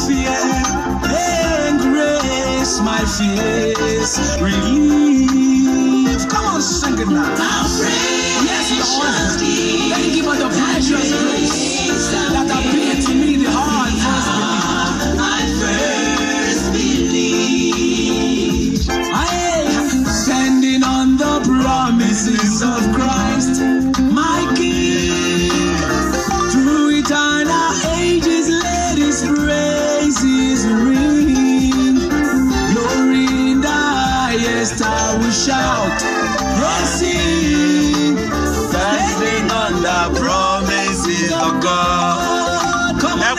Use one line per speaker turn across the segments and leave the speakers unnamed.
fear, and grace my fears relieve. Come on, sing it now. Yes, Lord. Thank you for the precious grace that appeared to me the heart first believed. I am standing on the promises of Christ, my King. Through eternal ages, let His praises ring. Glory in the highest, I will shout, praising. Standing on the promises of God. Come on,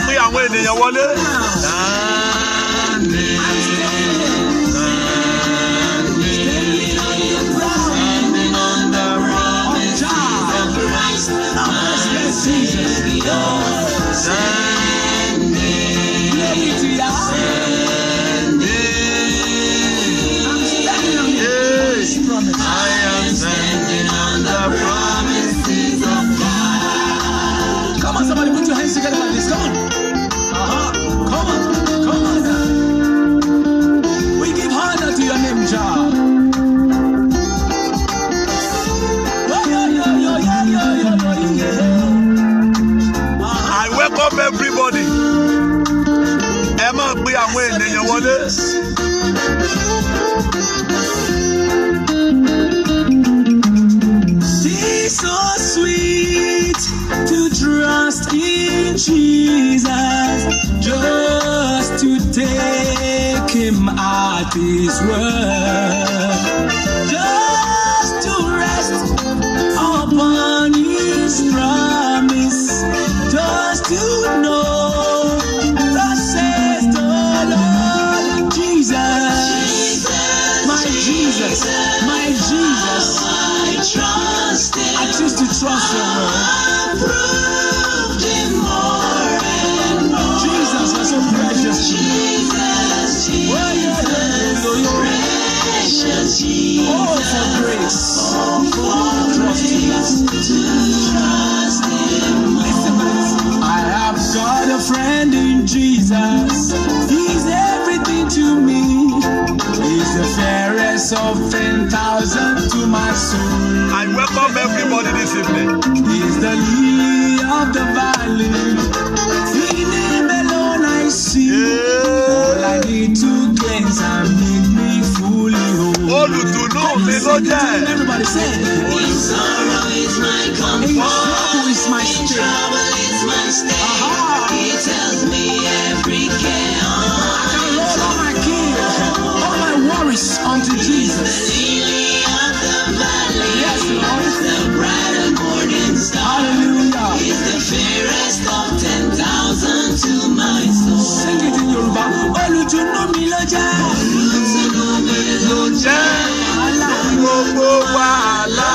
standing on the promises of Christ. Come on, somebody put your hands together like this. Come on. Come on. Come on now. We give honor to your name, Jah.
I welcome everybody. Emma, we are waiting. You want this?
It's so sweet to trust in Jesus, just to take Him at His word, just to rest upon His promise, just to know thus says the Lord. Jesus, my Jesus, my Jesus, I choose to trust Your word. Jesus, you're so precious. Oh, for grace, trust Him. Listen, I have got a friend in Jesus. He's everything to me. He's the fairest of 10,000 to my soul.
I welcome everybody this evening.
He's the lily of the valley. In Him alone I see. All I need to cleanse and make me fully whole. Everybody say, in sorrow is my comfort. In trouble is my stay. He tells me every care. I can roll all my cares, all my worries onto Jesus. Yes, Lord. The bright and morning star. Hallelujah. Is the fairest of 10,000 to my soul. Sing it in Yoruba. Olùtùnú mi ló jẹ́. Olùtùnú mi ló jẹ́.
Gbogbo wàhálà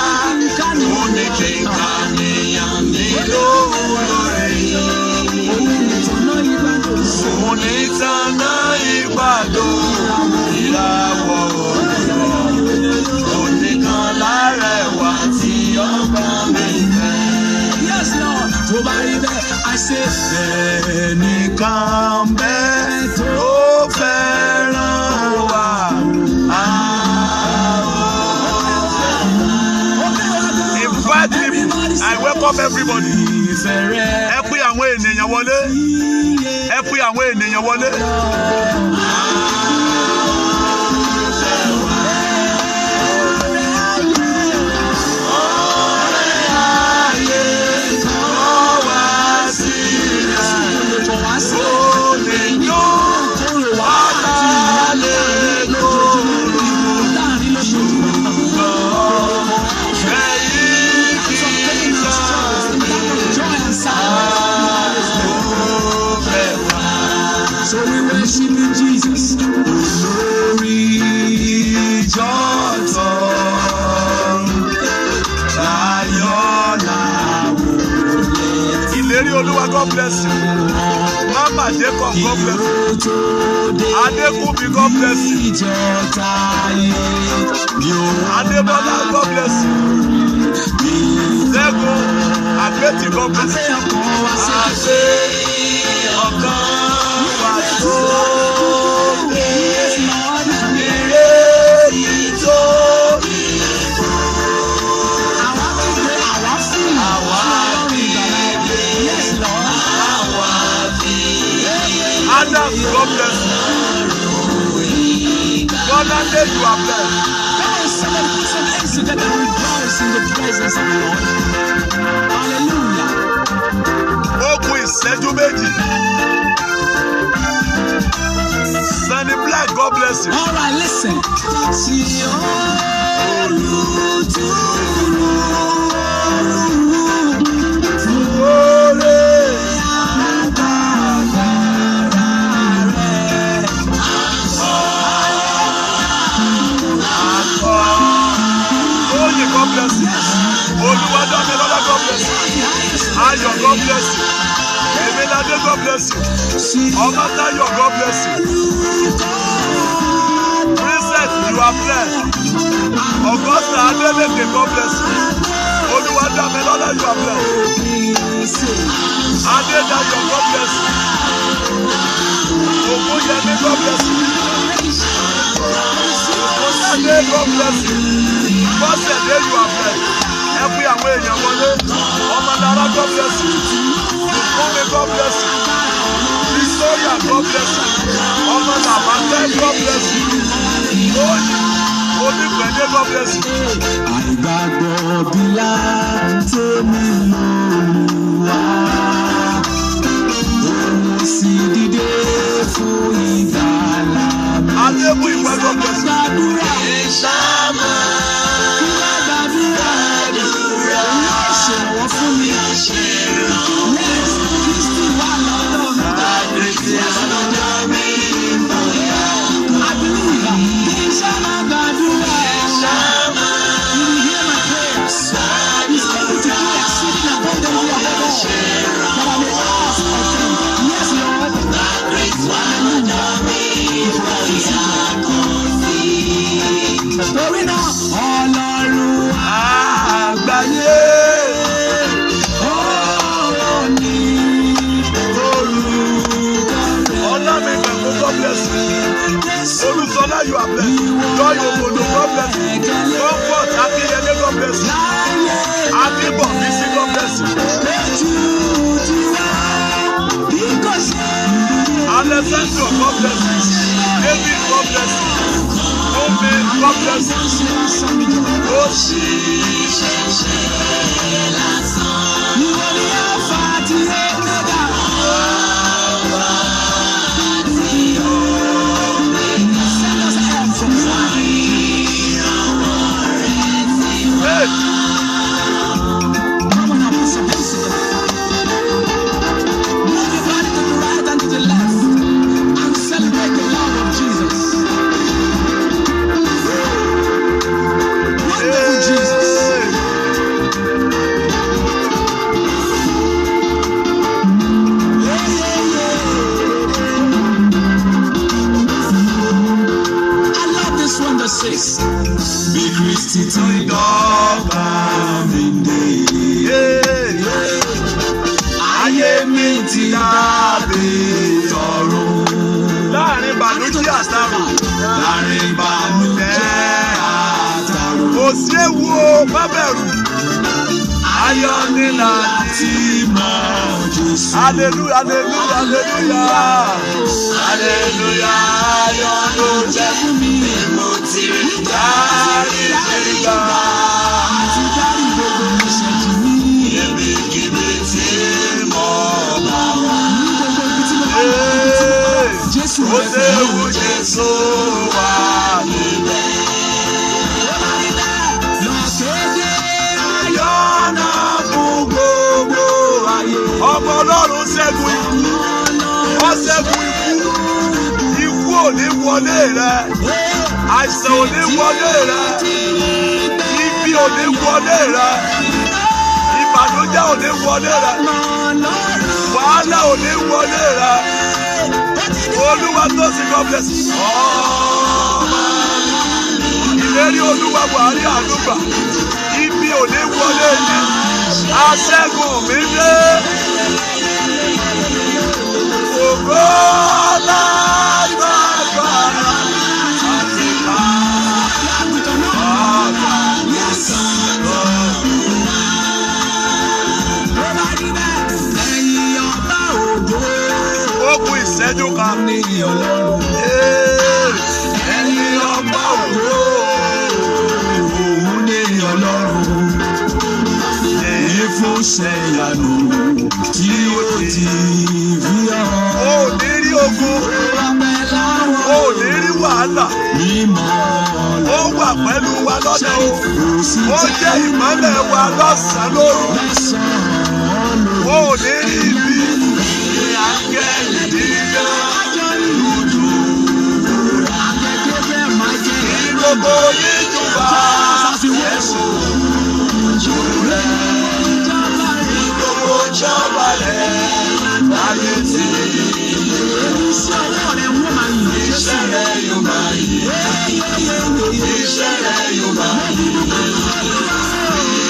ó ní kí n kà níyàn mi lóore. Òun ní tanná ìgbàdùn ìràwọ̀ òwúrọ̀. Oníkan lárẹ̀wá tí ọba mi fẹ́.
Yes, Lord. Tó bá rí bẹ́ẹ̀, I say,
ẹnìkan bẹ́ẹ̀ tó fẹ́ràn wa. I welcome everybody. Ẹ pé àwọn ènìyàn wọlé. Ẹ pé àwọn ènìyàn wọlé.
So we worship you, Jesus. Glory, Jordan.
Ìlérí Olúwa, God bless you. Mama Jacob, God bless you. Adekunbi, God bless you. Adebola, God bless you. Zego, Abeti, God bless you. Adams, God bless you. Bonande, you are blessed.
Come on, somebody put some hands together and rejoice in the presence of the Lord. Hallelujah.
Oku ìṣẹ́jú méjì. Sunny Black, God bless you.
All right, listen.
God bless you. Oluwadamilola, God bless you. Ayo, God bless you. Emilade, God bless you. Omatayo, God bless you. Princess, you are blessed. Augusta Adeleke, God bless you. Oluwadamilola, you are blessed. Adedayo, God bless you. Omoyemi, God bless you. Osade, God bless you. God said, there you are blessed. Every away in your money. Omadara, God bless you. Ome, God bless you. Victoria, God bless you. Omadamande, God bless you. Onipende, God bless you.
Àìgbàgbọ́ bí látẹ̀mí lóluwà, òun sì dìde fún ìgbàlà mi.
Adébú ìwé, God bless you.
Gbàdúrà ìṣàmà. Ṣèrànwọ́ fún mi. Yes, Kristi wà lọ́dọ̀ mi. Kristi wà lọ́dọ̀ mi. I believe kí n ṣáná gbàdúrà ṣáná. You will hear my prayers. He's able to do exceeding abundantly above all that I may ask or think. Yes, Lord. Kristi wà lọ́dọ̀ mi. Torí náà, Ọlọ́run àgbáyé.
God bless you. Olusola, you are blessed. Joy Obodo, God bless you. Comfort, Akiyele, God bless you. Adibo, Bisi, God bless you. Alessandro, God bless you. David, God bless you. Ome, God bless you. Oshi.
Come on now, put some hands together. Move your body to the right and to the left and celebrate the love of Jesus. Wonderful Jesus. I love this one that says, Bí Kristi ti dọ́gba mi dé. Ayé mi ti dàbí ọ̀run.
Láàrin ìbànújẹ́ àtàrò.
Láàrin ìbànújẹ́ àtàrò.
Kò sí ewu o, má bẹ̀rù.
Ayọ̀ ni láti mọ Jésù.
Hallelujah, hallelujah, hallelujah.
Hallelujah, ayọ̀ ló jẹ́ fún mi. Mo ti rí dárí ìgbà. Àti dárí gbogbo ìṣẹ́jú mi. Ibikíbi tí mo bá wà. Ní gbogbo ibi tí mo bá wà. Jésù
Ó ṣe ewu Jésù wà níbẹ̀.
Lọ kéde ayọ̀ náà fún gbogbo ayé.
Ọmọ Ọlọ́run ṣẹ́gun ikú. Ó ṣẹ́gun ikú. Ikú ò ní wọlé rẹ. Àìsàn ò ní wọlé rẹ. Ibi ò ní wọlé rẹ. Ìbànújẹ́ ò ní wọlé rẹ. Wàhálà ò ní wọlé rẹ. Olúwa tó sì God bless you. Ìlérí Olúwa Buhari àdúgbà. Ibi ò ní wọlé ni. Aṣẹ́gun mi dé. Ògo lágbàgbàrà àti ìṣẹ́jú kan.
ní Ọlọ́run.
Ẹni ọba òwò.
Òun ní Ọlọ́run. Èyí fún ṣẹ̀yànù tí ó ti fi hàn.
O ò ní rí ogun. O ò ní rí wàhálà. Ó wà pẹ̀lú wa lọ́dọ̀ o. Ó jẹ́ ìmọ́lẹ̀ wa lọ́sàn-án lóru. O ò ní rí ibi. Akẹ́lì dídá lójú. Gbogbo yín jùbà ẹ̀sùn rẹ̀. Gbogbo jọba rẹ̀ láyé tí. Iṣẹ́ rẹ̀ yóò máa yí. Iṣẹ́ rẹ̀ yóò máa yí.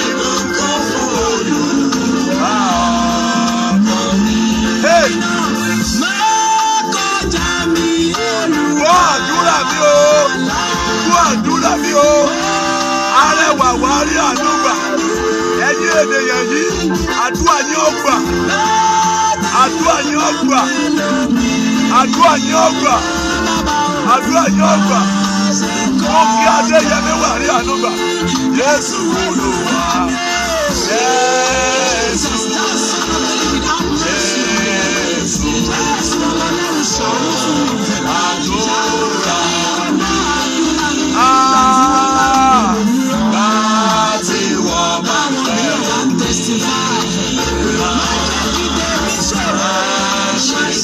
Ìbùkún fún Olúwa ọkàn mi. Gbọ́ àdúrà mi o. Gbọ́ àdúrà mi o. Arẹwà wá rí àdúgbà. Ẹ̀yin ènìyàn yìí, àdúrà yín ó gbà. Àdúrà yín ó gbà. Àdúrà yín ó gbà. Àdúrà yín ó gbà. Mo kí Adéyẹmí wá rí àdúgbà. Jésù Olúwa. Jésù. Jésù. Àdúrà. Láti wọ́n bá fẹ́.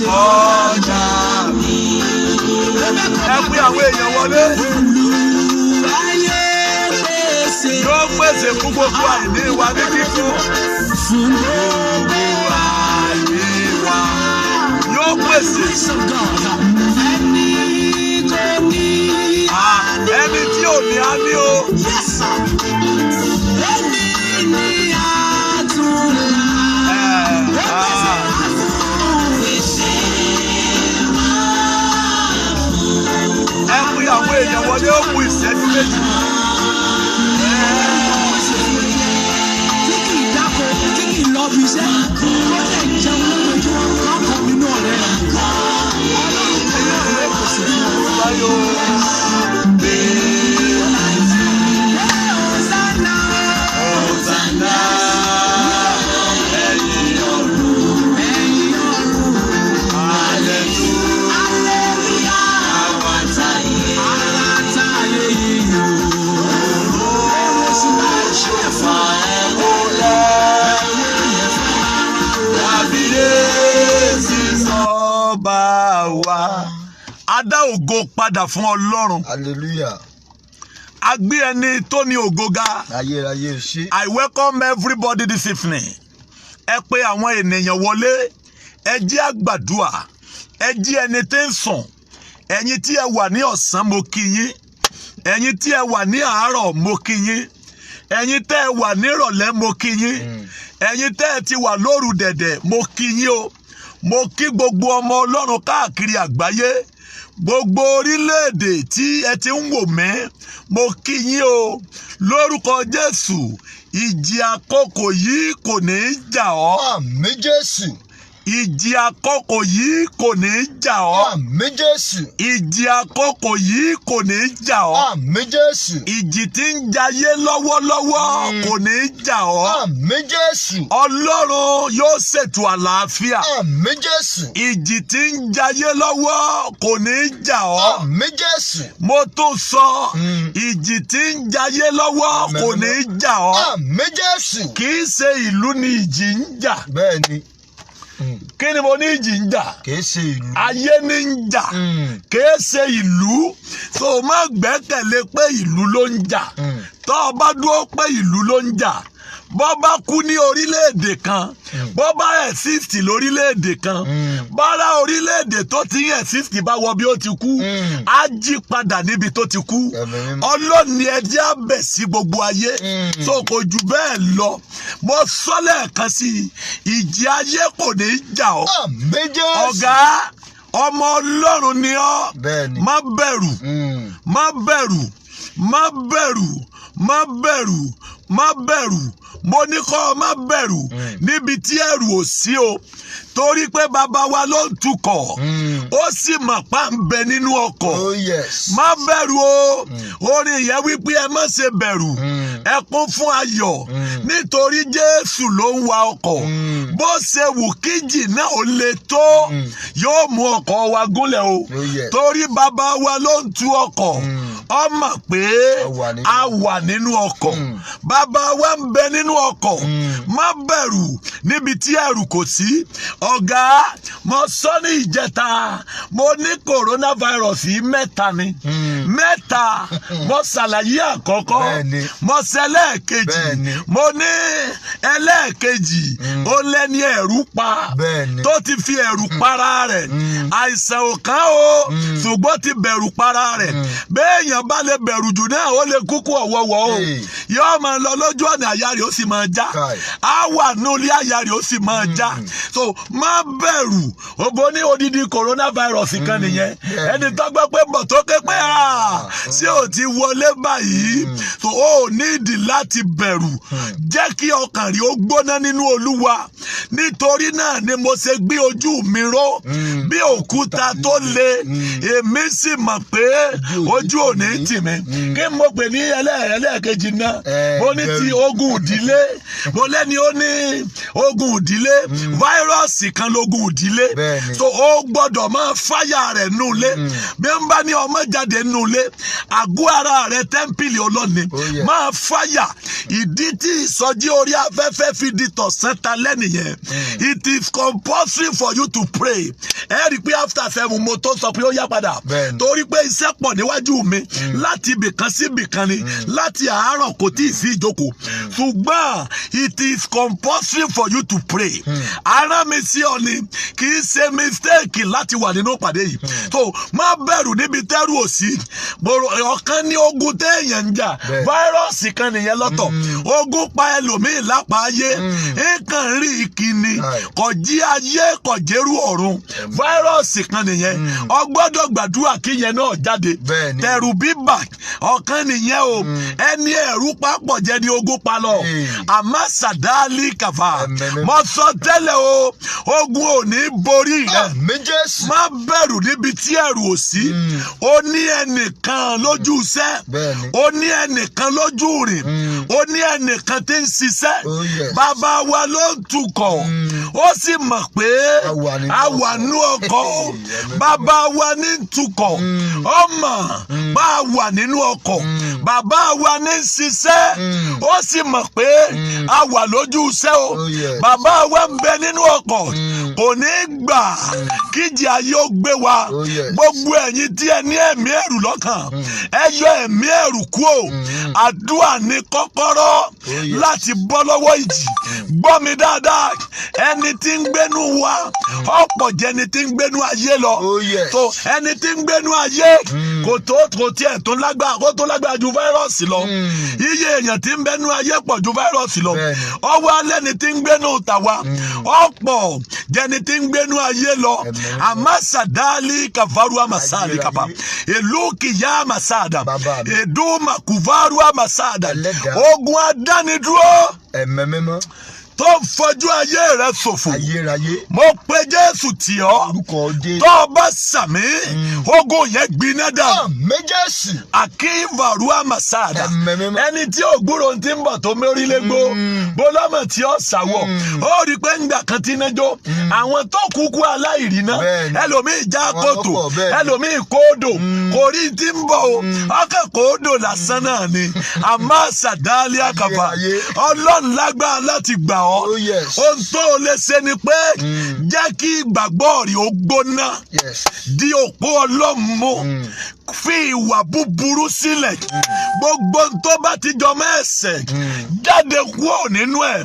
Ọjà mi. Ẹ pín àwọn èèyàn wọlé. Yóò pèsè fún gbogbo àìní wa ní kíkún. Fún gbogbo àìní wa. Yóò pèsè. Ẹni tí ò ní á ní o. Ẹ pín àwọn èèyàn wọlé ó kù ìṣẹ́jú méjì.
Tí kì í lọ bí iṣẹ́, tó lè jẹun lójoojúmọ́ lọ́kàn nínú ọ̀rẹ́ rẹ̀. Ọlọ́run tó yọ ọ̀rẹ́ kò sí fún ọ.
Adá ògo padà fún Ọlọ́run.
Hallelujah.
A gbé ẹni tó ní ògo ga.
Ayérayé ṣé.
I welcome everybody this evening. Ẹ pè àwọn ènìyàn wọlé. Ẹ jẹ́ a gbàdúrà. Ẹ jẹ́ ẹni tí ń sùn. Ẹ̀yin tí ẹ wà ní ọ̀sán mo kí yín. Ẹ̀yin tí ẹ wà ní àárọ̀ mo kí yín. Ẹ̀yin tẹ́ ẹ wà ní ìrọ̀lẹ́ mo kí yín. Ẹ̀yin tẹ́ ẹ ti wà lóru dẹ̀dẹ̀ mo kí yín o. Mo kí gbogbo ọmọ Ọlọ́run káàkiri àgbáyé. Gbogbo orílẹ̀-èdè tí ẹ ti ń wò mí, mo kí yín o. Lórúkọ Jésù, ìjì àkókò yìí kò ní í jà ọ́.
Àmín Jésù.
Ìjì àkókò yìí kò ní í jà ọ́.
Àmín Jésù.
Ìjì àkókò yìí kò ní í jà ọ́.
Àmín Jésù.
Ìjì tí ń jayé lọ́wọ́lọ́wọ́ kò ní í jà ọ́.
Àmín Jésù.
Ọlọ́run yóò ṣètò àlàáfíà.
Àmín Jésù.
Ìjì tí ń jayé lọ́wọ́ kò ní í jà ọ́.
Àmín Jésù.
Mo tún sọ, ìjì tí ń jayé lọ́wọ́ kò ní í jà ọ́.
Àmín Jésù.
Kì í ṣe ìlú ni ìjì ń jà.
Bẹ́ẹ̀ni.
Kí ni mo ní ìjì ń jà?
Kìí ṣe ìlú.
Ayé ní ń jà. Kìí ṣe ìlú. So má gbẹ́kẹ̀lé pé ìlú ló ń jà. Tó o bá dúró pé ìlú ló ń jà. Bó bá kú ní orílẹ̀-èdè kan, bó bá exist lórílẹ̀-èdè kan, bára orílẹ̀-èdè tó ti ń exist bá wọ bí ó ti kú, á jí padà níbi tó ti kú. Ọlọ́ni ẹjẹ́ á bẹ̀ sí gbogbo ayé. So kò jù bẹ́ẹ̀ lọ. Mo sọ lẹ́ẹ̀kan sí ìjì ayé kò ní í jà ọ́.
Àmín Jésù.
Ọ̀gá ọmọ Ọlọ́run ni ọ́.
Bẹ́ẹ̀ni.
Má bẹ̀rù. Má bẹ̀rù. Má bẹ̀rù. Má bẹ̀rù. má bẹ̀rù mo ní kọ́ má bẹ̀rù níbi tí ẹ̀rù ò sí o torí pé bàbá wa ló ń tukọ̀ ó sì mọ̀ pa ń bẹ nínú ọkọ̀ má bẹ̀rù o orin yẹn wípé ẹ má ṣe bẹ̀rù ẹ kún fún ayọ̀ nítorí Jésù ló ń wa ọkọ̀ bó ṣe wù kíjì náà ó le tó yóò mú ọkọ̀ wa gúnlẹ̀ o torí bàbá wa ló ń tu ọkọ̀ ó mọ̀ pé a wà nínú ọkọ̀ bàbá wa ń bẹ nínú ọkọ̀ má bẹ̀rù níbi tí ẹ̀rù kò sí ọ̀gá mo sọ ní ìjẹta mo ní coronavirus yìí mẹ́ta ni mẹ́ta mo ṣàlàyé àkọ́kọ́ mo ṣẹlẹ̀ kejì mo ní ẹlẹ́ẹ̀kejì ó lẹ́ni ẹ̀rù pa tó ti fi ẹ̀rù para rẹ̀ àìsàn ò kàn ó ṣùgbọ́n ti bẹ̀rù para rẹ̀ béèyàn bá lè bẹ̀rù jù náà ó lè kúkú ọ̀wọ́wọ́ o yóò máa lọ lójú ọ̀nà àyà rẹ̀ ó sì máa já á wà nílé àyà rẹ̀ ó sì máa já so má bẹ̀rù òbó ní odidi coronavirus kan nìyẹn ẹni tó gbọ́ pé bọ̀ tó ké pé ṣé ò ti wọlé báyìí so ó nídìí láti bẹ̀rù jẹ́ kí ọkàn rí ó gbóná nínú Olúwa nítorí náà ni mo ṣe gbé ojú mi ró bí òkúta tó le èmi sì mọ̀ pé ojú ò ní tì mí kí mo pè ní ẹlẹ́ẹ̀kejì náà mo ní ti ogun ìdílé mo lẹ́ni ó ní ogun ìdílé fáírọ́ọ̀sì kan lógun ìdílé so ó gbọ́dọ̀ máa fáyà rẹ̀ nulẹ̀ bí n bá ní ọmọ jáde nulẹ̀ àgọ́ ara rẹ̀ tẹ́ḿpìlì ọlọ́ni máa fáyà ìdí tí ìsọjí orí afẹ́fẹ́ fi di tọ̀sán ta lẹ́nìyẹn it is compulsory for you to pray ẹ rí i pé after 7 mo tó sọ pé ó yá padà torí pé iṣẹ́ pọ̀ níwájú mi láti ibìkan sí ibìkan ni láti àárọ̀ kò tí ì sí ìjókòó ṣùgbọ́n it is compulsory for you to pray ara mi sí ọ ni kì í ṣe mistake láti wà nínú ìpàdé yìí so má bẹ̀rù níbi tẹ́rù ò sí ọ̀kan ní ogun téèyàn ń jà fáírọ́ọ̀sì kan nìyẹn lọ́tọ̀ ogun pa ẹlòmíì lápá ayé nǹkan rí ìkíni kò jí ayé kò jẹ́rú ọ̀run fáírọ́ọ̀sì kan nìyẹn o gbọ́dọ̀ gbàdúrà kí yẹn náà jáde tẹ̀rù bíbà ọ̀kan nìyẹn o ẹni ẹ̀rù papọ̀ jẹ́ ní ogun pa lọ àmọ́ sàdáàlì kàfà mo sọ tẹ́lẹ̀ o ogun ò ní borí rẹ má bẹ̀rù níbi tí ẹ̀rù ò sí ó ní ẹnìkan lójú iṣẹ́ ó ní ẹnìkan lójú rìn ó ní ẹnìkan tí ń ṣiṣẹ́ bàbá wa ló ń tukọ̀ ó sì mọ̀ pé a wà nú ọkọ̀ bàbá wa ní tukọ̀ ó mọ̀ bá a wà nínú ọkọ̀ bàbá wa ní ṣiṣẹ́ ó sì mọ̀ pé a wà lójú iṣẹ́ o bàbá wa ń bẹ nínú ọkọ̀ kò ní gbà kíjì ayé ó gbé wa gbogbo ẹ̀yin tí ẹ ní ẹ̀mí ẹ̀rù lọ́kàn ẹ yọ ẹ̀mí ẹ̀rù kúò àdúrà ní kọ́kọ́rọ́ láti bọ́ lọ́wọ́ ìjì gbọ́ mi dáadáa ẹni tí ń gbénú wa ọ̀pọ̀ jẹ́ ẹni tí ń gbénú ayé lọ so ẹni tí ń gbénú ayé kò tiẹ̀ tó lágbára kó tó lágbára ju fáírọ́ọ̀sì lọ iye èèyàn tí ń gbénú ayé pọ̀ ju fáírọ́ọ̀sì lọ ọwọ́ alẹ́ ni tí ń gbénú tàwa ọ̀pọ̀ jẹ́ ẹni tí ń gbénú ayé lọ àmásàdálì kàfàrú àmàsáàdì kàpà èlú kìyà àmàsáàdà èdùmà kùfàrú àmàsáàdà ogun adánidúró tó ń fojú ayé rẹ ṣòfò mo pe Jésù tì ọ́ tó o bá sàmì ogun yẹn gbiná dà akínvaru àmàsáàdà ẹni tí ògbúrò ti ń bọ̀ tó mérílégbó bọ́lọ́mọ̀ tí ó ṣàwọ̀ ó rí i pé ńgbà kan tí iná jó àwọn tó kúkú aláìrìnà ẹlòmíì já kòtò ẹlòmíì kóódò kò rí tí ń bọ̀ o ọkàn kóódò lásán náà ni àmọ́ sàdáálì àkàfà Ọlọ́run lágbára láti gbà ohun tó o lè ṣe ni pé jẹ́ kí ìgbàgbọ́ rí ó gbóná di òpó ọlọ́mọ fi ìwà búburú sílẹ̀ gbogbo tó bá ti jọ mẹ́sẹ̀ jáde kúrò nínú ẹ̀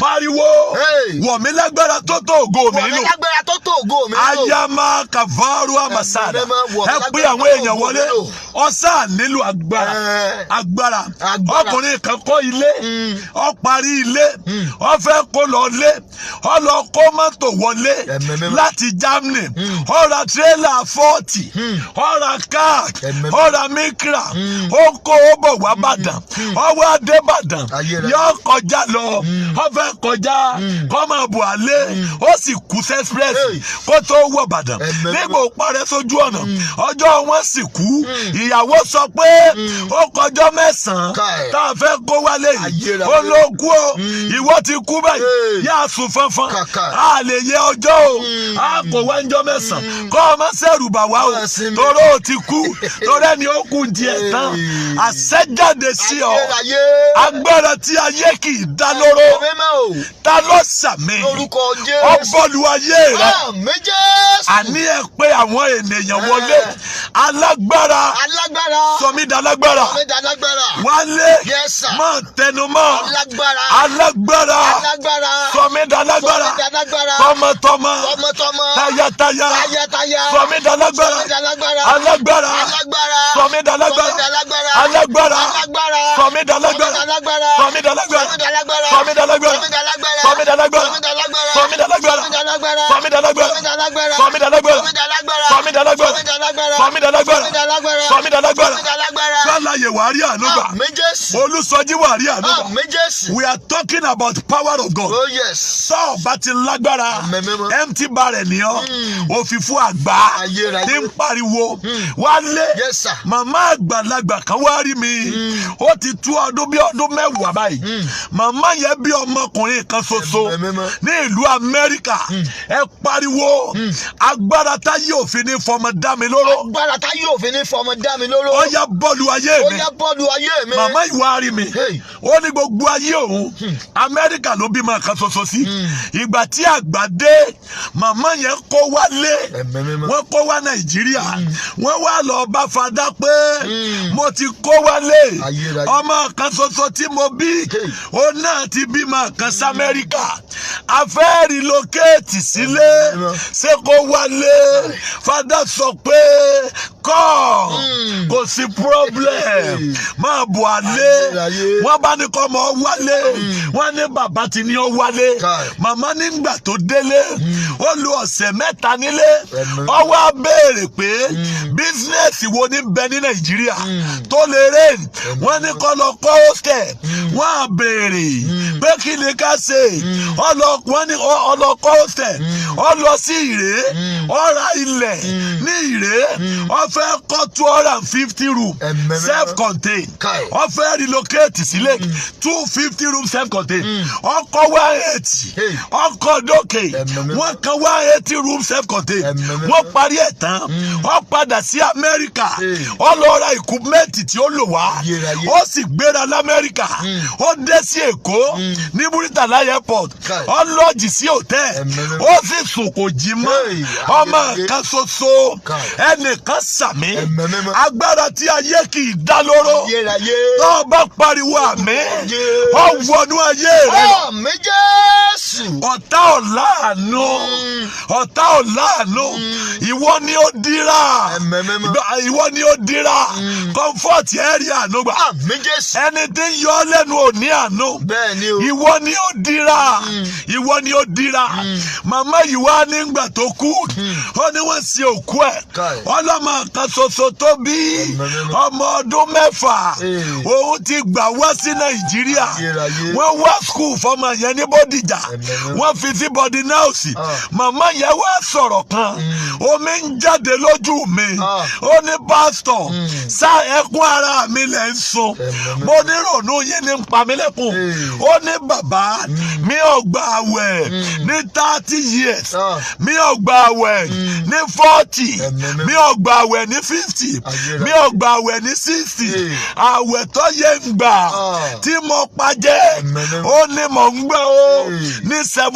pariwo wọ̀ mí lágbára tó tó ògo mi nínú. ayama kavaru amasada ẹ pé àwọn èèyàn wọlé ọ̀sà nílò agbára ọkùnrin kan kọ́ ilé ó parí ilé ó fẹ́ kó lọ lé ó lọ kó mọ́tò wọlé láti Germany ó ra tírélà 40 ó ra car ó ra mikra ó kó ó bọ̀ wá Ìbàdàn ó wá dé Ìbàdàn yóò kọjá lọ ó fẹ́ kọjá kó máa bọ̀ alẹ́ ó sì kú sí express kó tó wọ Ìbàdàn nígbà ó parẹ́ sójú ọ̀nà ọjọ́ wọn sì kú ìyàwó sọ pé ó kọjọ́ 9 tá a fẹ́ kó wálé yìí ó ló kú o ìwọ ti kú báyìí yá sùn fánfán a lè yẹ ọjọ́ o a kò wá ńjọ́ 9 kọ́ ọmọ sẹ́rù bà wá o toró o ti kú torẹ́ ni ó kú díẹ̀ tán àṣẹjáde sí ọ agbára tí ayé kì í dá lóró ta ló sàmì ọbọ̀lù ayé rẹ àní ẹ pé àwọn ènìyàn wọlé alágbára sọmídàlágbára wálé máa tẹnumọ́ alágbára sọmídàlágbára tọmọtọmọ tayátayá sọmídàlágbára alágbára sọmídàlágbára alágbára sọmídàlágbára sọmídàlágbára sọmídàlágbára sọmídàlágbára sọmídàlágbára sọmídàlágbára sọmídàlágbára sọmídàlágbára sọmídàlágbára sọláyè wàrí ànúgbà olùsọjí wàrí ànúgbà. We are talking about power of God. sọ bá ti lágbára empty barrel ni ọ òfìfú àgbà tí ń pariwo wálé màmá àgbàlagbà kan wá rí mi ó ti tú ọdún bí ọdún 10 báyìí màmá yẹn bí ọmọkùnrin kan ṣoṣo ní ìlú Amẹ́ríkà ẹ pariwo agbára tá yóò fi ní fọmọ dá mi lóró ó yá bọ́ọ̀lù ayé mi màmá ìwà rí mi ó ní gbogbo ayé òun Amẹ́ríkà ló bímọ kan ṣoṣo sí ìgbà tí àgbà dé màmá yẹn kó wálé wọ́n kó wá Nàìjíríà wọ́n wá lọ bá fada pé mo ti kó wálé ọmọ kan ṣoṣo tí mo bí ó náà ti bímọ kan sí Amẹ́ríkà a fẹ́ relocate sílé ṣé kó wálé fada sọ pé kò sí problem máa bọ̀ alẹ́ wọ́n bá ní kọ́ mọ́ wálé wọ́n ní bàbá ti ní ó wálé màmá nígbà tó délé ó lu ọ̀sẹ̀ 3 nílé ó wá béèrè pé bísínẹ́sì wo ní bẹ ní Nàìjíríà tó lè rè wọ́n ní kọ́ lọ kọ́ hostel wọ́n á béèrè pé kí ni ká ṣe wọ́n ní ọlọ́kọ́ hostel ó lọ sí Ìré ó ra ilẹ̀ ní Ìré ó fẹ́ kọ́ 250 room self-contained ó fẹ́ relocate sílé 250 room self-contained ọkọ̀ 180 ọkọ̀ dókè wọ́n kan 180 room self-contained wọ́n parí ẹ̀ tán ó padà sí Amẹ́ríkà ó lọ ra ìkúmẹ́ǹtì tí ó lò wá ó sì gbéra l'Amẹ́ríkà ó dé sí Èkó ní Muritala airport ó lọ́ọ̀jì sí hòtẹ́ẹ̀lì ó sì sùn kò jí mọ́ ọmọ kan ṣoṣo ẹnìkan sàmì agbára tí ayé kì í dá lóró tó o bá pariwo àmì ó wọnú ayé rẹ ọ̀tá ọ̀láàánú ìwọ ni ó dira comfort area ànúgbà ẹni tí ń yọ lẹ́nu òní àánú ìwọ ni ó dira màmá yìí wá nígbà tó kú ó ní wọ́n sin òkú ẹ̀ ọlọ́mọ kan ṣoṣo tó bí ọmọ ọdún 6 òun ti gbà wá sí Nàìjíríà wọ́n wá skul fọmọ yẹn ní Bódìjà wọ́n fi sí boarding house màmá yẹn wá sọ̀rọ̀ kan omi ń jáde lójú mi ó ní pásítọ̀ sá ẹkún ara mi lẹ̀ ń sun mo ní rònú yín ní pa mí lẹ́kùn ó ní bàbá mi ò gba àwẹ̀ ní 30 years mi ò gba àwẹ̀ ní 40 mi ò gba àwẹ̀ ní 50 mi ò gba àwẹ̀ ní 60 àwẹ̀ tó yẹ ń gbà tí mo pàjẹ́ ó ní mò ń gbà ó ní 70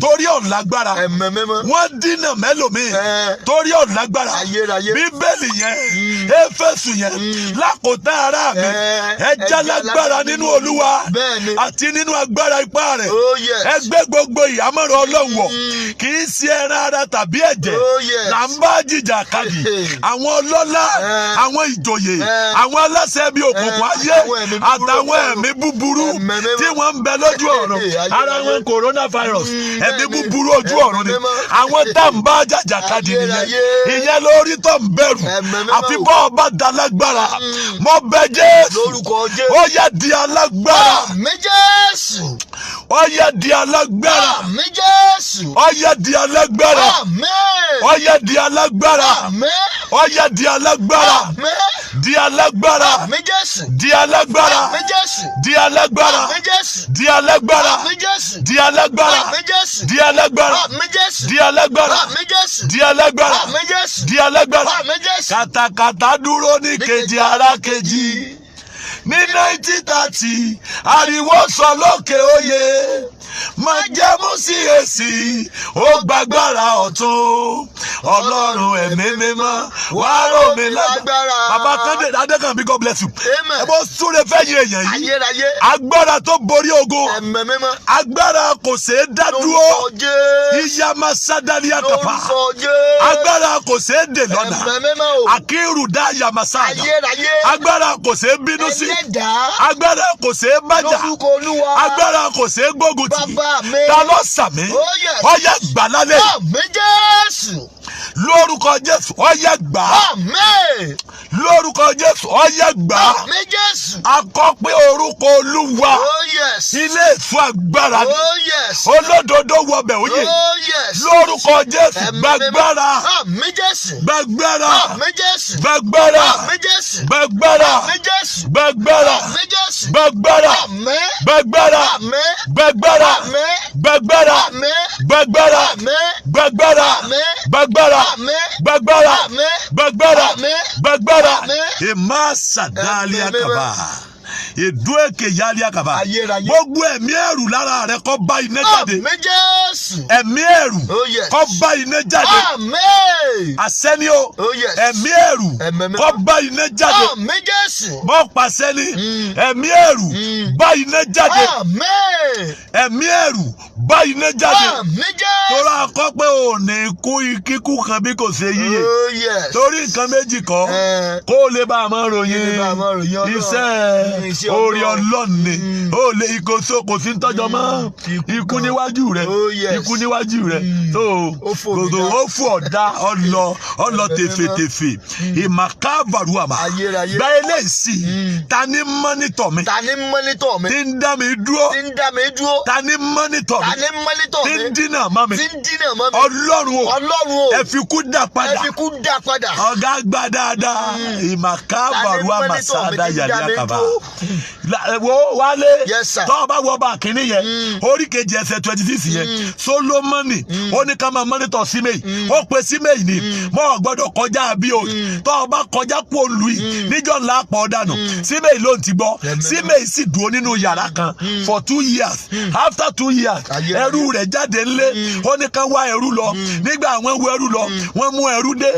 torí ọ̀lágbára wọ́n dínà mẹ́lòmíì torí ọ̀lágbára bíbélì yẹn éfésù yẹn lákòótán ara mi ẹja lágbára nínú olúwa àti nínú agbára ipá rẹ̀ ẹgbẹ́ gbogbo ìhámọ́rọ̀ ọlọ́run wọ̀ kì í ṣe ẹran ara tàbí ẹ̀jẹ̀ là ń bá jìjà kadì àwọn ọlọ́lá àwọn ìjòyè àwọn aláṣẹ bíi òkùnkùn ayé àtàwọn ẹ̀mí búburú tí wọ́n ń bẹ lójú ọ̀run ara wọn coronavirus ẹ̀mí búburú ojú ọ̀run ni àwọn tá ń bá jàjà kadì nìyẹn ìyẹn lórí tó ń bẹ̀rù àfi bọ́ ọba da lágbára mọ bẹ Jésù ó yá di alágbára ó yá di alágbára ó yá di alágbára ó yá di alágbára ó yá di alágbára di alágbára di alágbára di alágbára di alágbára di alágbára di alágbára di alágbára di alágbára di alágbára kàtàkàtà dúró ní kejì ara kejì ní 1930 ariwo sọ lókè oyè májẹ̀mú sí èsì ó gbàgbára ọ̀tún ọlọ́run ẹ̀mí mímọ́ wàá rò mí lágbára. bàbá Kande Adékànbí God bless you. ẹ bó súre fẹ́yìn èèyàn yìí agbára tó borí ogun agbára kò ṣeé dá dúró ìyàmá sádàlì àkàpà agbára kò ṣeé dè lọ́nà àkírù dá yàmá sáàdà agbára kò ṣeé bínú sí agbára kò ṣeé bájà agbára kò ṣeé gbógun tì ta ló sàmì ọyá gbà lálẹ́ lórúkọ Jésù ọyá gbà lórúkọ Jésù ọyá gbà akọpẹ orúkọ Olúwa ilé ìfún agbára ni olódodo wọbẹ òye lórúkọ Jésù gbàgbára gbàgbára gbàgbára gbàgbára gbàgbára gbàgbára gbàgbára gbàgbára gbàgbára gbàgbára gbàgbára gbàgbára gbàgbára gbàgbára gbàgbára ema sadali akaba edu eke yali akaba gbogbo ẹ̀mí ẹ̀rù lára rẹ̀ kó bá iná jáde ẹ̀mí ẹ̀rù kó bá iná jáde àṣẹ́ni o ẹ̀mí ẹ̀rù kó bá iná jáde mọ́ pàṣẹ ni ẹ̀mí ẹ̀rù bá iná jáde ẹ̀mí ẹ̀rù bá iná jáde torí akọ pé ò ní kú kíkú kan bí kò ṣe yíyẹ torí nǹkan méjì kọ́ kó o lè bá a máa ròyìn iṣẹ́ orí Ọlọ́run ni ó lè ìkóso kò sí tọ́jọ́ mọ́ ikú níwájú rẹ̀ ikú níwájú rẹ̀ tó kòtò ó fún ọ̀dà ọlọ tèfètèfè ìmàkàbàrú àmà gba eléyìí ta ni mọ́nítọ̀ mi tí ń dá mi dúró ta ni mọ́nítọ̀ mi tí ń dínà mọ́ mi Ọlọ́run o ẹ fi kú dá padà ọ̀gá gbá dáadáa ìmàkàbàrú àmà sáadá yàrá àkàbà wo wálé tó bá wọ bá kínní yẹn orí kejì ẹsẹ̀ 26 yẹn Solomoni ó ní ká máa mọ́nítọ̀ Síméì ó pe Síméì ní mọ́ gbọ́dọ̀ kọjá bí o tó bá kọjá kú olú yìí níjọ́ ńlá pọ̀ dànù Síméì ló ń ti gbọ́ Síméì sì dúró nínú yàrá kan for 2 years after 2 years ẹrú rẹ̀ jáde ńlé ó ní ká wá ẹrú lọ nígbà àwọn ẹrú ẹrú lọ wọ́n mú ẹrú dé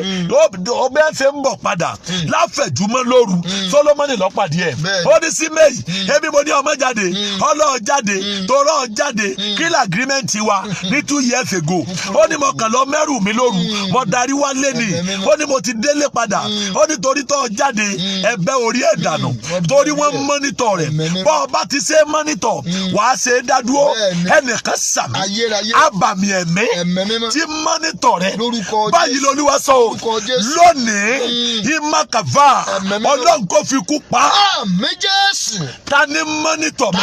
ó bẹ́ẹ̀ ṣe ń bọ̀ padà láfẹ̀júmọ́ lóru Solomoni ló pàdé ẹ̀ ó ní Síméì ebi mo ní ọmọ jáde ọlọ́ọ̀ jáde torọ́ jáde kill agreement wa ní 2 years ago ó ní mo kàn lọ mẹ́rù mi lóru mo darí wálé ni ó ní mo ti délé padà ó ní torí tó jáde ẹ̀bẹ̀ orí ẹ̀ dànù torí wọ́n mọ́nítọ̀ rẹ̀ bọ́ ọba ti ṣe mọ́nítọ̀ wàá ṣe é dádúró ẹnìkan sàmì àbàmì ẹ̀mí tí mọ́nítọ̀ rẹ̀ báyìí lolúwa sọ o lónìí ìmàkàvà ọlọ́run kò fi kú pa ta ni mọ́nítọ̀ mi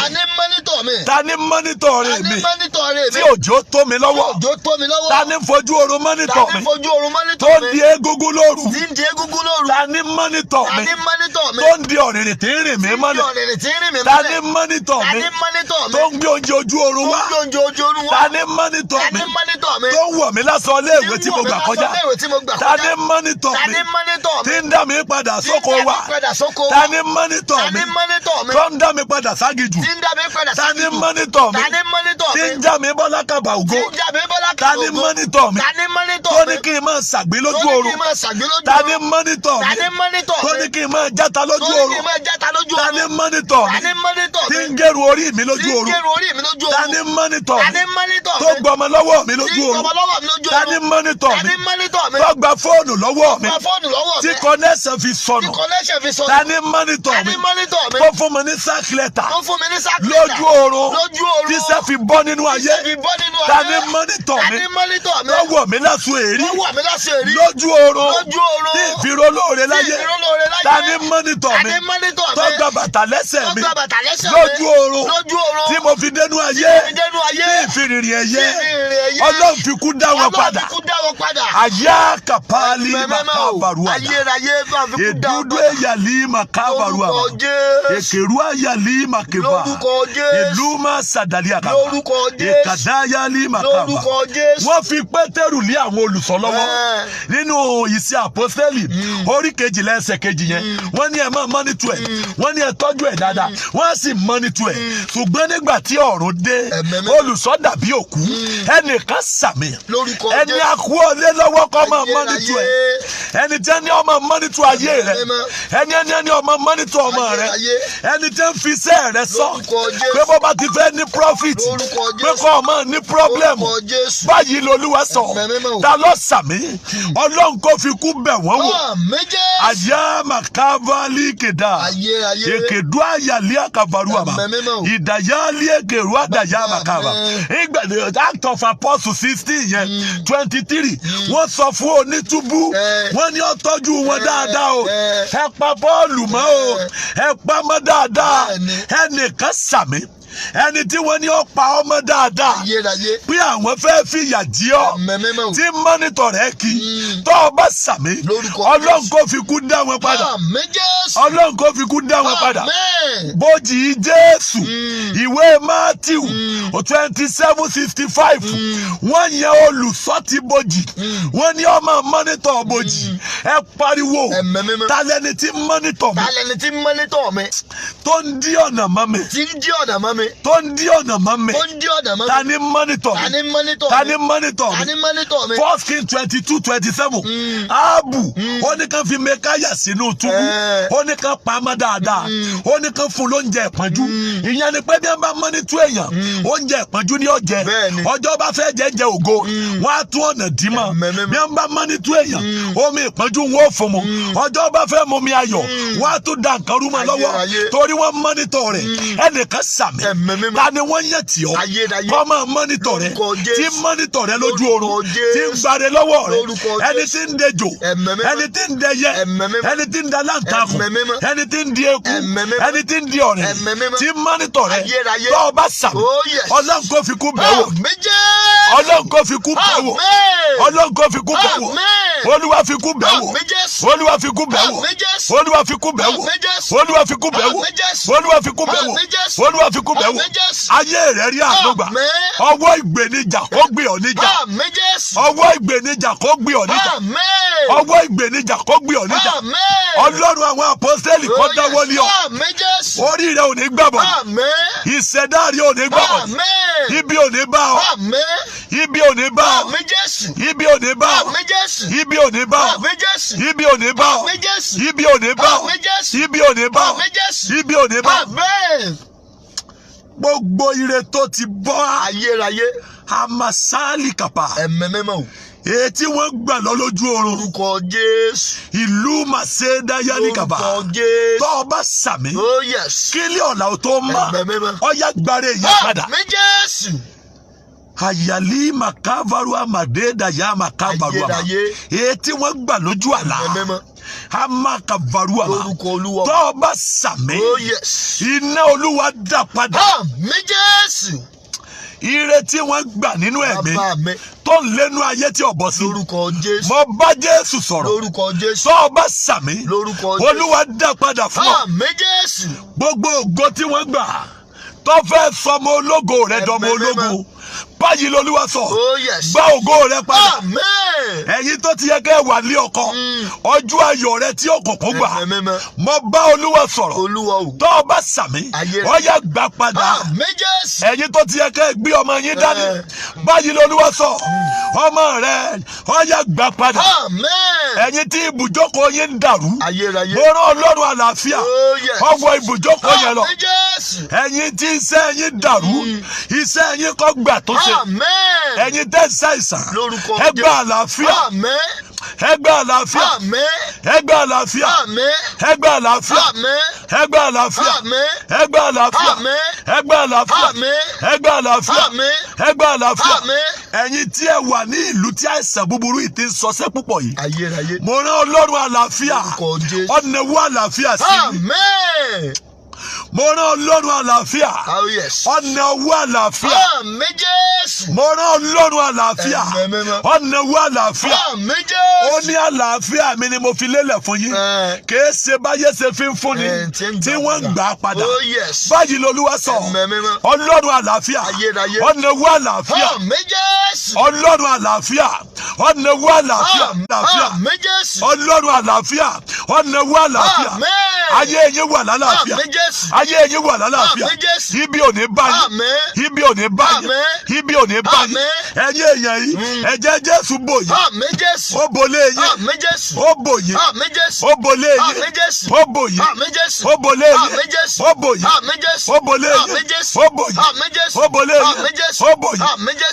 ta ni mọ́nítọ̀ rẹ̀ mi tí òjò tó mi lọ́wọ́ ta ni fojú oorun mọ́nítọ̀ mi tó ń di egungun lóru ta ni mọ́nítọ̀ mi tó ń di ọ̀rìnrìn tí ń rìn mí mọ́lẹ̀ ta ni mọ́nítọ̀ mi tó ń gbé oúnjẹ ojú oorun wá ta ni mọ́nítọ̀ mi tó ń wọ̀ mí lásán léèwé tí mo gbà kọjá ta ni mọ́nítọ̀ mi tí ń dá mi padà sóko wa ta ni mọ́nítọ̀ mi tó ń dá mi padà ságijù ta ni mọ́nítọ̀ mi tí ń já mi bọ́ lákàbà
bàbà ògo.
tí ń jà mí bọ́lá
ta ni mọ́nítọ̀ mi.
ta ni mọ́nítọ̀
tó
mi.
ní kí n máa ṣàgbé lójú
tó ní
oorun.
kí n máa ṣàgbé lójú oorun.
ta ni mọ́nítọ̀ mi.
ta ni mọ́nítọ̀ mi.
tó ní kí n máa játa lójú
tó ní kí
oorun.
n máa játa lójú
ta
oorun.
ni mọ́nítọ̀
ta
mi.
ni mọ́nítọ̀ mi.
tí ń gẹrun orí mi lójú
tí ń
oorun.
gẹrun orí mi lójú oorun.
ta ni mọ́nítọ̀
ta
mi.
ni mọ́nítọ̀ mi.
tó gbọmọ lọ́wọ́ mi lójú
tí ń
oorun.
gbọmọ lọ́wọ́ mi lójú oorun.
ta ni mọ́nítọ̀
ta
mi.
ni mọ́nítọ̀ mi.
tó gba fóònù lọ́wọ́ mi.
gba fóònù lọ́wọ́ mi.
tí connection fi
tí
sọnù.
connection fi sọnù.
ta ni mọ́nítọ̀
ta
mi.
ni mọ́nítọ̀ mi.
tó fún mi ní sákìlẹ̀tà.
tó fún mi ní sákìlẹ̀tà.
lójú oorun.
lójú oorun.
tí sẹ́ fi bọ́ nínú ayé.
tí sẹ́ fi bọ́ nínú ayé.
ta ni mọ́nítọ̀
ta
mi.
ni mọ́nítọ̀ mi.
lọ́wọ́ mi lásù èrí.
lọ́wọ́ mi lásù èrí.
lójú oorun.
lójú oorun.
tí ìfirolóore
tí
láyé.
ìfirolóore láyé.
ta ni mọ́nítọ̀
ta
mi.
ni mọ́nítọ̀ mi.
tó gba bàtà lẹ́sẹ̀ mi.
tó gba bàtà lẹ́sẹ̀ mi.
lójú oorun.
lójú oorun.
tí mo fi dénú ayé.
tí mo fi dénú ayé.
tí ìfirìrìn ẹ̀yẹ.
tí ìfirìnrin ẹ̀yẹ.
ọlọ́run fi kú dá wọn padà.
ọlọ́run fi kú dá wọn padà.
àyà kàpálí màkàbàrúwà.
ayérayé bá fi kú dá wọn
èdúdú
padà.
èyàlí màkàbàrúwà.
lórúkọ Jésù.
èkèrú àyàlí màkèbà.
lórúkọ Jésù.
ìlú má sàdálì àkàbà.
lórúkọ Jésù.
èkàdá àyàlí màkàbà.
lórúkọ Jésù.
wọ́n fi pétérù lé àwọn olùṣọ́ lọ́wọ́ nínú ìṣe àpọ́sítélì orí kejìlá ẹsẹ̀ kejì yẹn wọ́n ní ẹ máa mọ́nítù ẹ̀ wọ́n ní ẹ tọ́jú ẹ̀ dáadáa wọ́n á sì mọ́nítù ẹ̀ ṣùgbọ́n nígbà tí ọ̀run dé olùṣọ́ dàbí òkú ẹnìkan sàmì ẹni akú ọlé lọ́wọ́ kọ́ máa mọ́nítù ẹ̀ ẹni tí ẹni ọmọ mọ́nítù ayé rẹ ẹni ọmọ mọ́nítù ọmọ rẹ ẹni tí ń fi iṣẹ́ rẹ sọ pé bó bá ti fẹ́ ní profit pé kọ́ ọmọ ní problem báyìí lolúwa sọ ta ló sàmì ọlọ́run kò fi kú bẹ̀ wọ́n wò àyà màkàbálì kèdà èkèdú àyàlí àkàbàrú àmà ìdàyàlí èkèrú àdàyà màkàbà ìgbàlè Act of Apostles 16 yẹn 23 wọ́n sọ fún onítúbú wọ́n ní ó tọ́jú wọn dáadáa o ẹ pa Pọ́ọ̀lù mọ́ o ẹ pa mọ́ dáadáa ẹnìkan sàmì ẹni tí wọ́n ní ó pa ọmọ dáadáa pé àwọn fẹ́ fìyà jí ọ tí mọ́nítọ̀ rẹ̀ kí tó o bá sàmì ọlọ́run kò fi kú dá wọn padà ọlọ́run kò fi kú dá wọn padà bójì Jésù ìwé Mátíù 27:65 wọ́n yẹn olùṣọ́ ti bójì wọ́n ní ọmọ mọ́nítọ̀ bójì ẹ pariwo talẹ́ni tí mọ́nítọ̀ mi tó ń dí ọ̀nà mọ́ mi tó ń dí ọ̀nà mọ́ mi ta ni mọ́nítọ̀ mi 1 Kings 22:27 Áábù ó ní kàn fi Mékáyà sínú túbú ó ní kàn pamọ́ dáadáa ó ní kàn fún lóúnjẹ ìpọ́njú ìyẹn ni pé bí wọ́n bá mọ́nítọ̀ èèyàn oúnjẹ ìpọ́njú ni ó jẹ ọjọ́ bá fẹ́ jẹ ògo wọ́n á tún ọ̀nà dì mọ́ bí wọ́n bá mọ́nítọ̀ èèyàn omi ìpọ́njú wọn ò fún mu ọjọ́ bá fẹ́ mú mi ayọ̀ wọ́n á tún da nǹkan rú mọ́ lọ́wọ́ torí wọ́n mọ́nítọ̀ rẹ̀ ẹnìkan sàmì ta ni wọ́n yẹ tì ọ́ kọ́ máa mọ́nítọ̀ rẹ tí mọ́nítọ̀ rẹ lójú oorun tí ń gbàre lọ́wọ́ rẹ ẹni tí ń dejò ẹni tí ń dẹyẹ ẹni tí ń da láǹtakùn ẹni tí ń di eku ẹni tí ń di ọ̀rẹ́ tí mọ́nítọ̀ rẹ tó o bá sàmì ọlọ́run kò fi kú bẹ̀ wò ọlọ́run kò fi kú bẹ̀ wò ọlọ́run kò fi kú bẹ̀ wò olúwa fi kú bẹ̀ wò olúwa fi kú bẹ̀ wò olúwa fi kú bẹ̀ wò olúwa fi kú bẹ̀ wò olúwa fi kú bẹ̀ wò olúwa fi kú bẹ̀ wò ayé rẹ̀ rí àdúgbà ọwọ́ ìgbènijà kó gbé ọ níjà ọwọ́ ìgbènijà kó gbé ọ níjà ọwọ́ ìgbènijà kó gbé ọ níjà ọlọ́run àwọn àpọ́sítélì kó dáwọ́ lé ọ orí rẹ̀ ò ní gbàbọ̀ ìṣẹ̀dá rẹ̀ ò ní gbàbọ̀ ibi ò ní bá ọ ibi ò ní bá ọ ibi ò ní bá ọ ibi ò ní bá ọ ibi ò ní bá ọ ibi ò ní bá ọ ibi ò ní bá ọ ibi ò ní bá ọ gbogbo ire tó ti bọ́
ayérayé
amasali kapa
ẹ̀mẹ́mẹ́mọ́
ètí wọ́n gbà lọ lójú oorun
orúkọ Jésù
ìlú màṣẹ́dáyà ní kaba
orúkọ Jésù
tó o bá sàmì
oh yes
kílí ọ̀la ò tó mọ́ ọ̀yá gbàre yẹn padà
àmín Jésù
àyàlí màkàbàrú àmàdédàyà màkàbàrú àmà ètí wọ́n gbà lójú àlá amakabaru ama tó o bá sàmì iná olúwa dá padà
àmín Jésù
ire tí wọ́n gbà nínú ẹ̀mí tó ń lẹ́nu ayé tí ọ̀bọ sí
lórúkọ Jésù
mo bá Jésù sọ̀rọ̀
lórúkọ Jésù
tó o bá sàmì
lórúkọ Jésù
olúwa dá padà fún ọ
àmín Jésù
gbogbo ògo tí wọ́n gbà tó fẹ́ sọmọ ológo rẹ dọmọ ológo báyìí lolúwa sọ gba ògo rẹ padà. ẹ̀yin tó ti yẹ kẹ́ wà ní ọkọ ọjọ́ ayọ̀ rẹ tí òkùnkùn gbà mo bá olúwa sọ̀rọ̀ tó o bá sàmì ó yá gbà padà. ẹ̀yin tó ti yẹ kẹ́ gbé ọmọ yín dání báyìí lolúwa sọ ọmọ rẹ ó yá gbà padà. ẹ̀yin tí ibùjókòó yín ń dàrú mo rán ọlọ́run àlàáfíà ọwọ́ ibùjókòó yẹn lọ. ẹ̀yin tí iṣẹ́ yín dàrú iṣẹ́ yín kó gbà tó ṣe. ẹ̀yin tẹ́ ṣàìsàn ẹ gba àlàáfíà ẹ gba àlàáfíà ẹ gba àlàáfíà ẹ gba àlàáfíà ẹ gba àlàáfíà ẹ gba àlàáfíà ẹ gba àlàáfíà ẹ gba àlàáfíà ẹ gba àlàáfíà. ẹ̀yin tí ẹ wà ní ìlú tí àìsàn búburú yìí ti ń ṣọṣẹ́ púpọ̀ yìí mo rán ọlọ́run àlàáfíà ọ̀nà wo àlàáfíà sí mi. mo rán ọlọ́run àlàáfíà ọ̀nà owó àlàáfíà mo rán ọlọ́run àlàáfíà ọ̀nà owó àlàáfíà ó ní àlàáfíà mi ni mo fi lélẹ̀ fún yín kìí ṣe báyé ṣe fi ń fúnni tí wọ́n ń gbà á padà báyìí lolúwa sọ ọlọ́run àlàáfíà ọ̀nà owó àlàáfíà ọlọ́run àlàáfíà ọ̀nà owó àlàáfíà ọlọ́run àlàáfíà ọ̀nà owó àlàáfíà ayé yín wà lálàáfíà ayé yín wà lálàáfíà ibi ò ní bá yín ibi ò ní bá yín ibi ò ní bá yín ẹ̀yin èèyàn yìí ẹ̀jẹ̀ Jésù bò yín ó bolé yín ó bò yín ó bolé yín ó bò yín ó bolé yín ó bò yín ó bolé yín ó bò yín ó bolé yín ó bò yín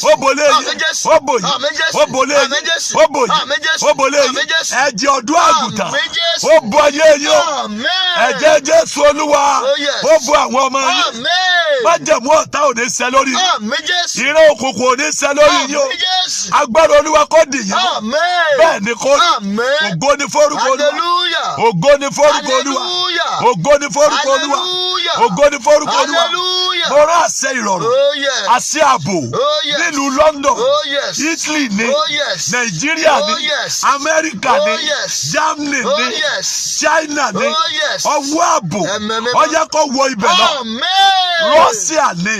ó bolé yín ó bò yín ó bolé yín ó bò yín ó bolé yín ẹ̀jẹ̀ ọ̀dọ́ àgùntàn ó bò ayé yín ó ẹ̀jẹ̀ Jésù Olúwa ó bò àwọn ọmọ yín májẹ̀mú ọ̀tá ò ní ṣẹ lórí ìran òkùnkùn ò ní ṣẹ lórí yín o agbára Olúwa kó dì yín bẹ́ẹ̀ ni kó ògo ni fórúkọ Olúwa ògo ni fórúkọ Olúwa ògo ni fórúkọ Olúwa ògo ni fórúkọ Olúwa mo rán àṣẹ ìrọ̀rùn àṣẹ ààbò nílùú London Italy ní Nàìjíríà ní Amẹ́ríkà ní Germany ní China ní ọwọ́ ààbò ó yẹ kó wọ ibẹ̀ lọ Russia ní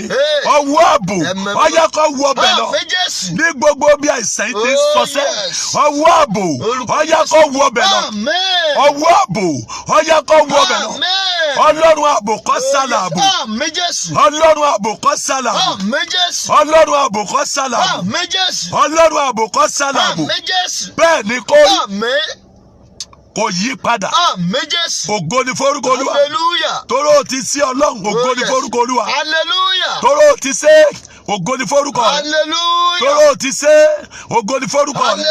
ọwọ́ ààbò ó yẹ kó wọ ibẹ̀ lọ ní gbogbo bí àìsàn yìí ti sọsẹ́ ọwọ́ ààbò ó yẹ kó wọ ibẹ̀ lọ ọwọ́ ààbò ó yẹ kó wọ ibẹ̀ lọ ọlọ́run ààbò kó sálà ààbò ọlọ́run ààbò kó sálà ààbò ọlọ́run ààbò kó sálà ààbò ọlọ́run ààbò kó sálà ààbò bẹ́ẹ̀ ni kó kò yí padà. Ògo ni forúkọ Olúwa. Tóró ti sí Ọlọ́run. Ògo ni forúkọ Olúwa. Tóró ti sé. Ògo ni forúkọ rẹ̀. Tóró ti sé. Ògo ni forúkọ rẹ̀.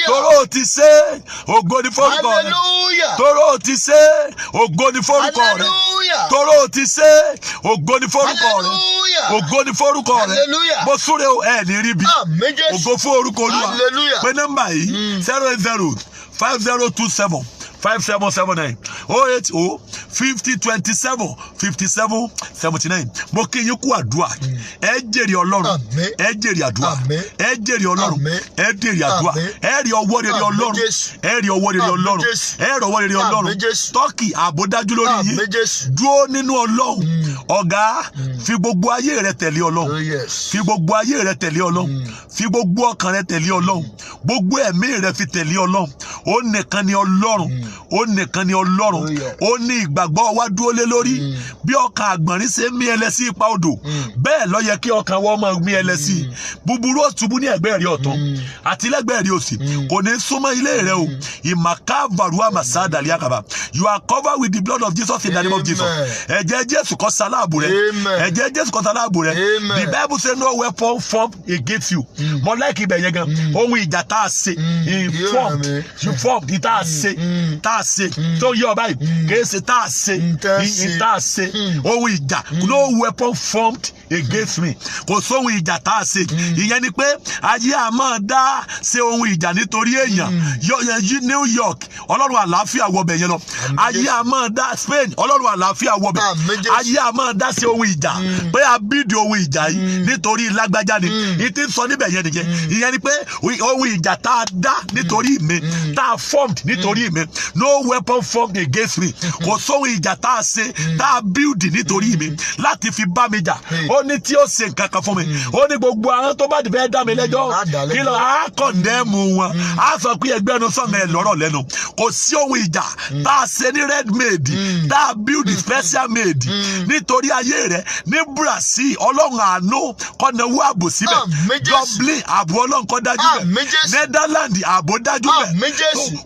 Tóró ti sé. Ògo ni forúkọ rẹ̀. Tóró ti sé. Ògo ni forúkọ rẹ̀. Tóró ti sé. Ògo ni forúkọ rẹ̀. Ògo ni forúkọ rẹ̀. Mo súre ẹ̀ ní ríbi. Ògo fún orúkọ Olúwa. Pé nọ́mbà yìí 080 5027 080 5027 5779. Mo kí yín kú àdúrà. Ẹ jèrè Ọlọ́run. Ẹ jèrè àdúrà. Ẹ jèrè Ọlọ́run. Ẹ jèrè àdúrà. Ẹ rí ọwọ́ rere Ọlọ́run. Ẹ rí ọwọ́ rere Ọlọ́run. Ẹ rí ọwọ́ rere Ọlọ́run. Tọ́kì ààbò dájú lórí yín. Dúró nínú Ọlọ́run. Ọ̀gá fi gbogbo ayé rẹ tẹ̀lé Ọlọ́run. Fi gbogbo ayé rẹ tẹ̀lé Ọlọ́run. Fi gbogbo ọkàn rẹ tẹ̀lé Ọlọ́run. Gbogbo ẹ̀mí rẹ fi tẹ̀lé Ọlọ́run. Ó nìkan ni Ọlọ́run. Ó nìkan ni Ọlọ́run. Ó ní ìgbàgbọ́ wa dúró lé lórí. Bí ọkàn àgbọ̀nrín ṣe mí ẹlẹ́sí ipa odò bẹ́ẹ̀ ló yẹ kí ọkàn wọ́n máa mí ẹlẹ́sí. Búburú ó ṣubú ní ẹ̀gbẹ́ rẹ ọ̀tún àti lẹ́gbẹ̀ẹ́ rẹ òsì kò ní súnmọ́ ilé rẹ o. Ìmàkà varua masada liakaba. You are covered with the blood of Jesus in the name of Jesus. Ẹ̀jẹ̀ Jésù kó ṣaláàbò rẹ. Ẹ̀jẹ̀ Jésù kó ṣaláàbò rẹ. The Bible say no weapon formed against you. Mo like ibẹ̀ yẹn gan. Ohun ìjà tá a ṣe formed tá a ṣe tó yọ báyìí kìí ṣe tá a ṣe ohun ìjà no weapon formed against me. Kò sóhun ìjà tá a ṣe. Ìyẹn ni pé ayé a máa dá ṣe ohun ìjà nítorí èèyàn. New York Ọlọ́run àlàáfíà wọbẹ̀ yẹn lọ. Ayé a máa dá Spain Ọlọ́run àlàáfíà wọbẹ̀. Ayé a máa dá ṣe ohun ìjà pé a bídìí ohun ìjà yìí nítorí lágbájá ni. Ìtì sọ níbẹ̀ yẹn nìyẹn. Ìyẹn ni pé ohun ìjà tá a dá nítorí mi, tá a formed nítorí mi. No weapon formed against me. Kò sóhun ìjà tá a ṣe tá a build nítorí mi láti fi bá mi jà. Ó ní tí ó ṣe nǹkan kan fún mi. Ó ní gbogbo àwọn tó bá ti fẹ́ dá mi lẹ́jọ́ kí ló á condemn wọn. Á sọ pé ẹgbẹ́ ẹnu sọ̀nà ẹ̀ lọ́rọ̀ lẹ́nu. Kò sí ohun ìjà tá a ṣe ní red made tá a build special made nítorí ayé rẹ̀ ní Brazil Ọlọ́run àánú kọ́nàwó ààbò síbẹ̀. Dublin ààbò Ọlọ́run kọ́ dájú bẹ̀. Netherlands ààbò dájú bẹ̀.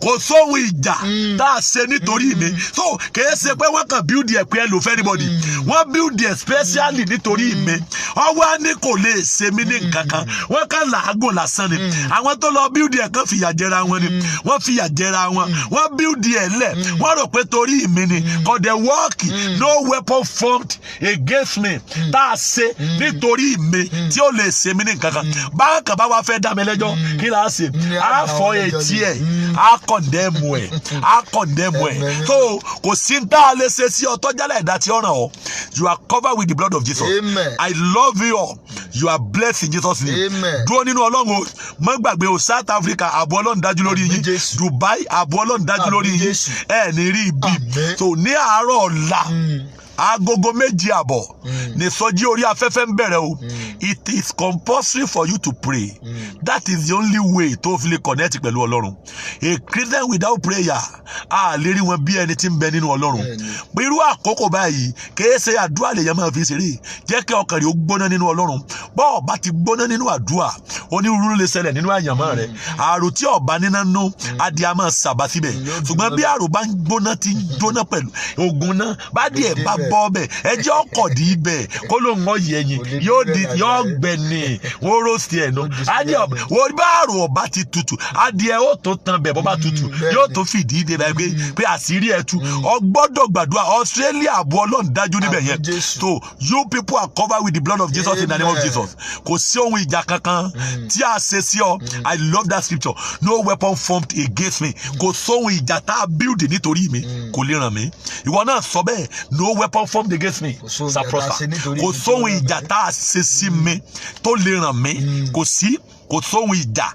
Kò sóhun ìjà tá a ṣe nítorí mi. So kìí ṣe pé wọ́n kàn build ẹ̀ pé ẹ lò fẹ́ anybody. Wọ́n build ẹ̀ specially nítorí mi. Ọwọ́ á ní kò lè ṣe mí ní nǹkan kan. Wọ́n kàn làágùn lásán ni. Àwọn tó lọ build ẹ̀ kan fìyà jẹra wọn ni. Wọ́n fìyà jẹra wọn. Wọ́n build ẹ̀ lẹ̀. Wọ́n rò pé torí mi ni. Kò dé work. No weapon formed against me. Tá a ṣe nítorí mi tí ó lè ṣe mí ní nǹkan kan. Báwọn kan bá wá fẹ́ dá mi lẹ́jọ́ kí la ṣe? Á fọ etí ẹ̀. Á condemn ẹ̀. Á condemn ẹ̀. So kò sí ní tá a lè ṣe sí ọ tọ́jálẹ̀ ẹ̀dá tí ó ràn ọ́. You are covered with the blood of Jesus.
Amen.
I love you all. You are blessed in Jesus' name.
Amen.
Dúró nínú Ọlọ́run o. Má gbàgbé o, South Africa ààbò Ọlọ́run dájú lórí yín. Dubai ààbò Ọlọ́run dájú lórí yín. Ẹ ní rí ibi. So ní àárọ̀ ọ̀la agogo 2:30 ní sọjí orí afẹ́fẹ́ ń bẹ̀rẹ̀ o. It is compulsory for you to pray. That is the only way to really connect pẹ̀lú Ọlọ́run. A Christian without prayer a lè rí wọn bí ẹni tí ń bẹ nínú Ọlọ́run. Pé irú àkókò báyìí kìí ṣe àdúrà lèyàn máa fi ṣeré. Jẹ́ kí ọkàn rẹ̀ ó gbóná nínú Ọlọ́run. Bọ́ ọba ti gbóná nínú àdúrà onírúurú lè ṣẹlẹ̀ nínú àyànmọ́ rẹ̀. Àrò tí ọba níná nú adìẹ máa sàbá síbẹ̀. Ṣùgbọ́n bí àrò bá ń gbóná ti ń jóná pẹ̀lú ogun náà bá díẹ̀ bá bọ́ bẹ̀ ẹjẹ́ ọkọ̀ dì í bẹ̀ kó ló ń wọ́n yẹ̀yìn yóò gbẹ̀ni wọ́n roast ẹ̀ nù. Adìẹ wọ́n bá àrò ọba ti tutù adìẹ ó tó tan bẹ̀ bọ́ bá tutù yóò tó fìdí dé bá gbé pé àṣírí ẹ̀ tú. Ó gbọ́dọ̀ gbàdúrà Australia ààbò Ọlọ́run dájú níbẹ̀ yẹn. So you people are covered with the blood of Jesus in the name of Jesus. Kò sí ohun ìjà kankan tí a ṣe sí ọ. I love that scripture. No weapon formed against me. Kò sóhun ìjà tá a build nítorí mi kò lè ràn mí. Ìwọ náà sọ bẹ́ẹ̀. No weapon formed against me shall prosper. Kò sóhun ìjà tá a ṣe sí mi tó lè ràn mí. Kò sí. Kò sóhun ìjà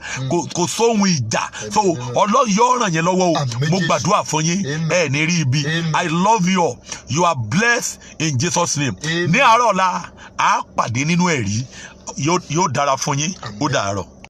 kò sóhun ìjà. So Ọlọ́run yóò ràn yẹn lọ́wọ́ o. Mo gbàdúrà fún yín ẹ ní rí ibi. I love you all. You are blessed in Jesus' name. Ní àárọ̀ ọ̀la a pàdé nínú ẹ̀rí yóò dára fún yín. Ó dàárọ̀.